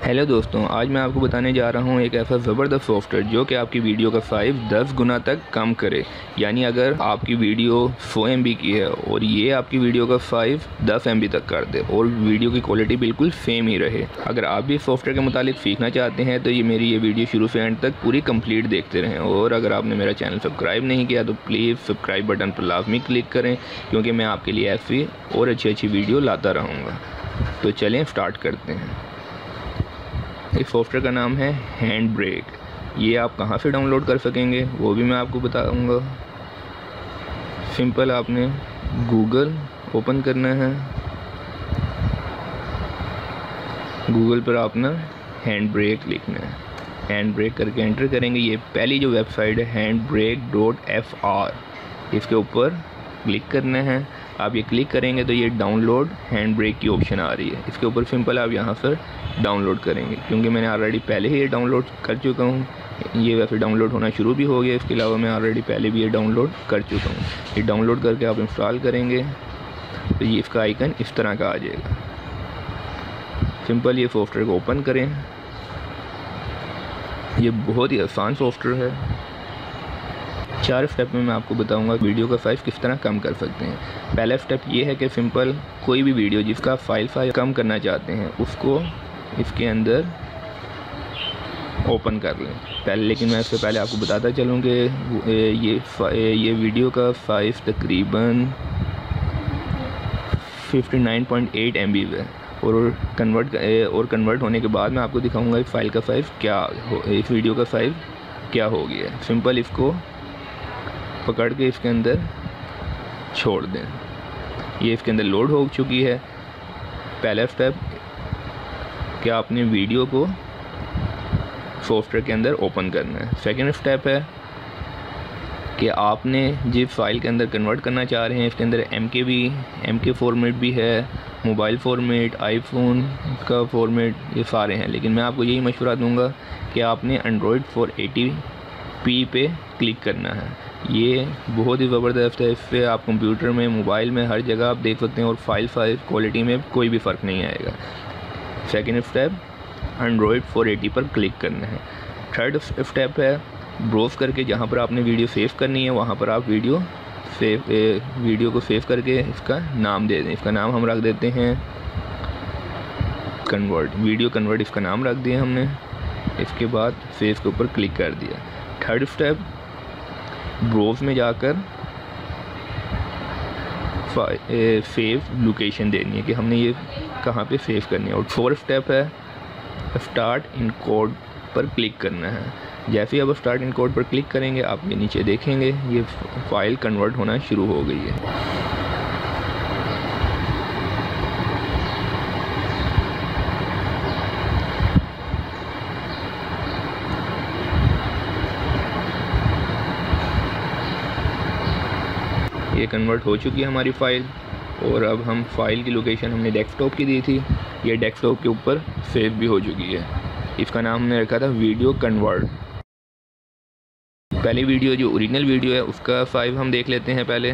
Hello दोस्तों, आज मैं आपको बताने जा रहा हूं एक ऐसा ज़बरदस्त सॉफ्टवेयर जो कि आपकी वीडियो का साइज़ 10 गुना तक कम करे। यानी अगर आपकी वीडियो 100 MB की है और ये आपकी वीडियो का साइज़ 10 MB तक कर दे और वीडियो की क्वालिटी बिल्कुल सेम ही रहे। अगर आप भी सॉफ्टवेयर के मुतालिक सीखना चाहते हैं तो मेरी ये वीडियो शुरू से एंड तक पूरी कंप्लीट देखते रहें। और अगर आपने मेरा चैनल सब्सक्राइब नहीं किया तो प्लीज़ सब्सक्राइब बटन पर लाजमी क्लिक करें, क्योंकि मैं आपके लिए ऐसी और अच्छी वीडियो लाता रहूँगा। तो चलें स्टार्ट करते हैं। इस सॉफ्टवेयर का नाम है हैंडब्रेक। ये आप कहाँ से डाउनलोड कर सकेंगे वो भी मैं आपको बताऊंगा। सिंपल आपने गूगल ओपन करना है। गूगल पर अपना हैंडब्रेक लिखना है। हैंडब्रेक करके एंटर करेंगे। ये पहली जो वेबसाइट है handbrake.fr, इसके ऊपर क्लिक करना है। आप ये क्लिक करेंगे तो ये डाउनलोड हैंडब्रेक की ऑप्शन आ रही है। इसके ऊपर सिंपल आप यहाँ पर डाउनलोड करेंगे, क्योंकि मैंने ऑलरेडी पहले ही ये डाउनलोड कर चुका हूँ। ये वैसे डाउनलोड होना शुरू भी हो गया। इसके अलावा मैं ऑलरेडी पहले भी ये डाउनलोड कर चुका हूँ। ये डाउनलोड करके आप इंस्टॉल करेंगे तो ये इसका आइकन इस तरह का आ जाएगा। सिंपल ये सॉफ्टवेयर को ओपन करें। ये बहुत ही आसान सॉफ्टवेयर है। 4 स्टेप में मैं आपको बताऊंगा वीडियो का साइज़ किस तरह कम कर सकते हैं। पहला स्टेप ये है कि सिंपल कोई भी वीडियो जिसका फाइल कम करना चाहते हैं उसको इसके अंदर ओपन कर लें पहले। लेकिन मैं इससे पहले आपको बताता चलूँ कि ये वीडियो का साइज़ तकरीबन 59.8 MB है। और कन्वर्ट होने के बाद मैं आपको दिखाऊंगा इस फाइल का साइज़ क्या हो, इस वीडियो का साइज़ क्या हो गया है। सिंपल इसको पकड़ के इसके अंदर छोड़ दें। ये इसके अंदर लोड हो चुकी है। पहला स्टेप कि आपने वीडियो को सॉफ्टवेयर के अंदर ओपन करना है। सेकंड स्टेप है कि आपने जिस फाइल के अंदर कन्वर्ट करना चाह रहे हैं इसके अंदर MK फॉर्मेट भी है, मोबाइल फॉर्मेट, आईफोन का फॉर्मेट, ये सारे हैं। लेकिन मैं आपको यही मशवरा दूंगा कि आपने एंड्रॉयड 480p पे क्लिक करना है। ये बहुत ही ज़बरदस्त है। इससे आप कंप्यूटर में, मोबाइल में, हर जगह आप देख सकते हैं और फाइल क्वालिटी में कोई भी फ़र्क नहीं आएगा। सेकंड स्टेप एंड्रॉयड 480 पर क्लिक करना है। थर्ड स्टेप है ब्राउज़ करके जहाँ पर आपने वीडियो सेव करनी है वहाँ पर आप वीडियो को सेव करके इसका नाम दे दें। इसका नाम हम रख देते हैं वीडियो कन्वर्ट, इसका नाम रख दिया हमने। इसके बाद सेव के ऊपर क्लिक कर दिया। थर्ड स्टेप ब्राउज़ में जाकर सेव लोकेशन देनी है कि हमने ये कहाँ पे सेव करनी है। और फोर्थ स्टेप है स्टार्ट इन कोड पर क्लिक करना है। जैसे ही आप स्टार्ट इन कोड पर क्लिक करेंगे आप ये नीचे देखेंगे ये फाइल कन्वर्ट होना शुरू हो गई है। ये कन्वर्ट हो चुकी है हमारी फ़ाइल। और अब हम फाइल की लोकेशन हमने डेस्कटॉप की दी थी, ये डेस्कटॉप के ऊपर सेव भी हो चुकी है। इसका नाम हमने रखा था वीडियो कन्वर्ट। पहली वीडियो जो ओरिजिनल वीडियो है उसका साइज़ हम देख लेते हैं पहले।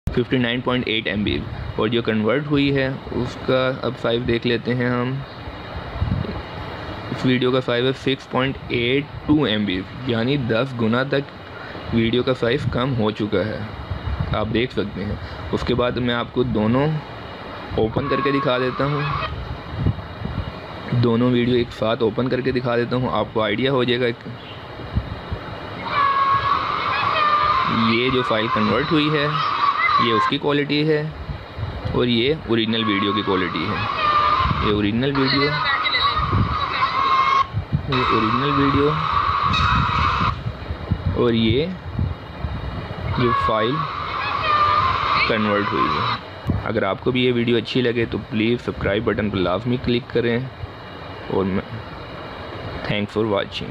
$59.8 MB। और जो कन्वर्ट हुई है उसका अब साइज़ देख लेते हैं हम। इस वीडियो का साइज़ है 6.82 MB, यानी 10 गुना तक वीडियो का साइज़ कम हो चुका है, आप देख सकते हैं। उसके बाद मैं आपको दोनों ओपन करके दिखा देता हूँ। दोनों वीडियो एक साथ ओपन करके दिखा देता हूँ, आपको आइडिया हो जाएगा। ये जो फाइल कन्वर्ट हुई है ये उसकी क्वालिटी है और ये ओरिजिनल वीडियो की क्वालिटी है। ये ओरिजिनल वीडियो और ये फाइल कन्वर्ट हुई है। अगर आपको भी ये वीडियो अच्छी लगे तो प्लीज़ सब्सक्राइब बटन पर लाजमी क्लिक करें। और थैंक्स फॉर वाचिंग।